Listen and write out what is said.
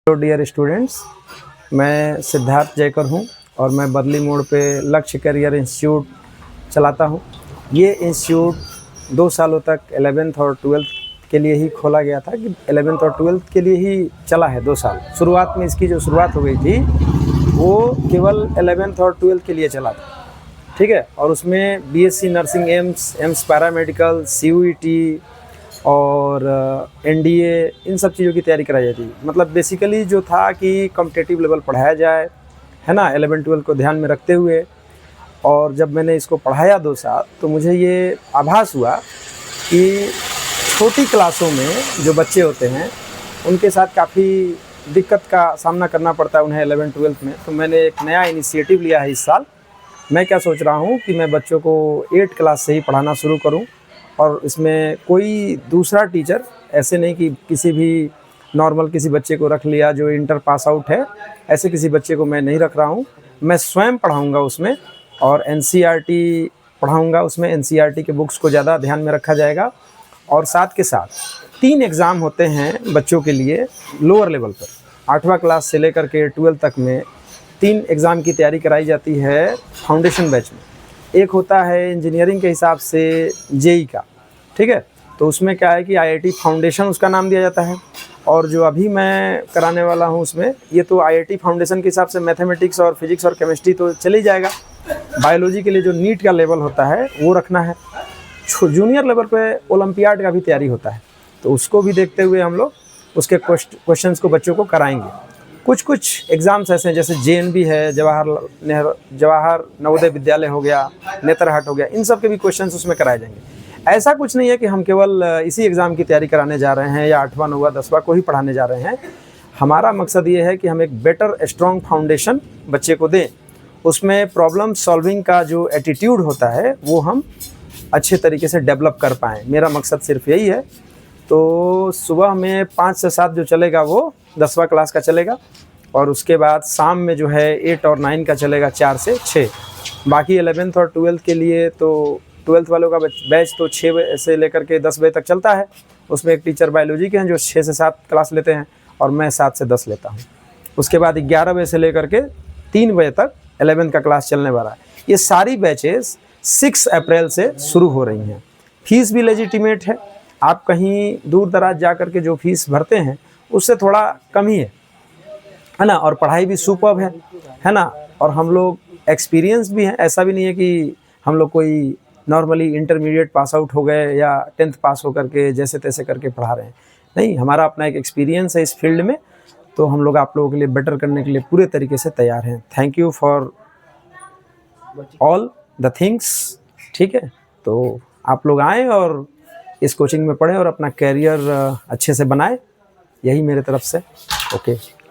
Hello dear students, मैं सिद्धार्थ जयकर हूं और मैं बदली मोड़ पे लक्ष्य करियर इंस्टीट्यूट चलाता हूं। ये इंस्टीट्यूट 2 सालों तक 11th और 12th के लिए ही खोला गया था कि 11th और 12th के लिए ही चला है 2 साल। शुरुआत में इसकी जो शुरुआत हो गई थी वो केवल 11th और 12th के लिए चला था, ठीक है। और उसमें BSc nursing AIIMS paramedical, CUET और NDA इन सब चीज़ों की तैयारी कराई जाती है। मतलब बेसिकली जो था कि कॉम्पिटिटिव लेवल पढ़ाया जाए, है ना, 11-12 को ध्यान में रखते हुए। और जब मैंने इसको पढ़ाया 2 साल तो मुझे ये आभास हुआ कि छोटी क्लासों में जो बच्चे होते हैं उनके साथ काफ़ी दिक्कत का सामना करना पड़ता है उन्हें 11-12 में। तो मैंने एक नया इनिशिएटिव लिया है इस साल। मैं क्या सोच रहा हूँ कि मैं बच्चों को 8 क्लास से ही पढ़ाना शुरू करूँ और इसमें कोई दूसरा टीचर, ऐसे नहीं कि किसी भी नॉर्मल किसी बच्चे को रख लिया जो इंटर पास आउट है, ऐसे किसी बच्चे को मैं नहीं रख रहा हूँ। मैं स्वयं पढ़ाऊँगा उसमें और NCERT पढ़ाऊँगा। उसमें NCERT के बुक्स को ज़्यादा ध्यान में रखा जाएगा। और साथ के साथ 3 एग्ज़ाम होते हैं बच्चों के लिए लोअर लेवल पर। 8वां क्लास से लेकर के 12 तक में 3 एग्ज़ाम की तैयारी कराई जाती है फाउंडेशन बैच में। एक होता है इंजीनियरिंग के हिसाब से JEE का, ठीक है। तो उसमें क्या है कि IIT फाउंडेशन उसका नाम दिया जाता है। और जो अभी मैं कराने वाला हूँ उसमें, ये तो IIT फाउंडेशन के हिसाब से मैथमेटिक्स और फिजिक्स और केमिस्ट्री तो चल ही जाएगा। बायोलॉजी के लिए जो नीट का लेवल होता है वो रखना है। जूनियर लेवल पे ओलंपियाड का भी तैयारी होता है, तो उसको भी देखते हुए हम लोग उसके क्वेश्चंस को बच्चों को कराएंगे। कुछ एग्ज़ाम्स ऐसे हैं जैसे JNB है, जवाहर नवोदय विद्यालय हो गया, नेतरहाट हो गया, इन सब के भी क्वेश्चंस उसमें कराए जाएंगे। ऐसा कुछ नहीं है कि हम केवल इसी एग्ज़ाम की तैयारी कराने जा रहे हैं या 8वां 9वां 10वां को ही पढ़ाने जा रहे हैं। हमारा मकसद ये है कि हम एक बेटर स्ट्रॉन्ग फाउंडेशन बच्चे को दें। उसमें प्रॉब्लम सॉल्विंग का जो एटीट्यूड होता है वो हम अच्छे तरीके से डेवलप कर पाएँ। मेरा मकसद सिर्फ यही है। तो सुबह में 5 से 7 जो चलेगा वो 10वां क्लास का चलेगा और उसके बाद शाम में जो है 8 और 9 का चलेगा 4 से 6। बाकी 11th और 12th के लिए तो 12th वालों का बैच तो 6 बजे से लेकर के 10 बजे तक चलता है। उसमें एक टीचर बायोलॉजी के हैं जो 6 से 7 क्लास लेते हैं और मैं 7 से 10 लेता हूँ। उसके बाद 11 बजे से लेकर के 3 बजे तक 11th का क्लास चलने वाला है। ये सारी बैचेस 6 अप्रैल से शुरू हो रही हैं। फीस भी लेजिटिमेट है। आप कहीं दूर दराज जा कर के जो फीस भरते हैं उससे थोड़ा कम ही है ना। और पढ़ाई भी सुपर्ब है ना। और हम लोग एक्सपीरियंस भी हैं। ऐसा भी नहीं है कि हम लोग कोई नॉर्मली इंटरमीडिएट पास आउट हो गए या 10th पास हो करके जैसे तैसे करके पढ़ा रहे हैं। नहीं, हमारा अपना एक एक्सपीरियंस है इस फील्ड में। तो हम लोग आप लोगों के लिए बेटर करने के लिए पूरे तरीके से तैयार हैं। Thank you for all the things, ठीक है। तो आप लोग आएँ और इस कोचिंग में पढ़ें और अपना कैरियर अच्छे से बनाएं। यही मेरे तरफ से। ओके।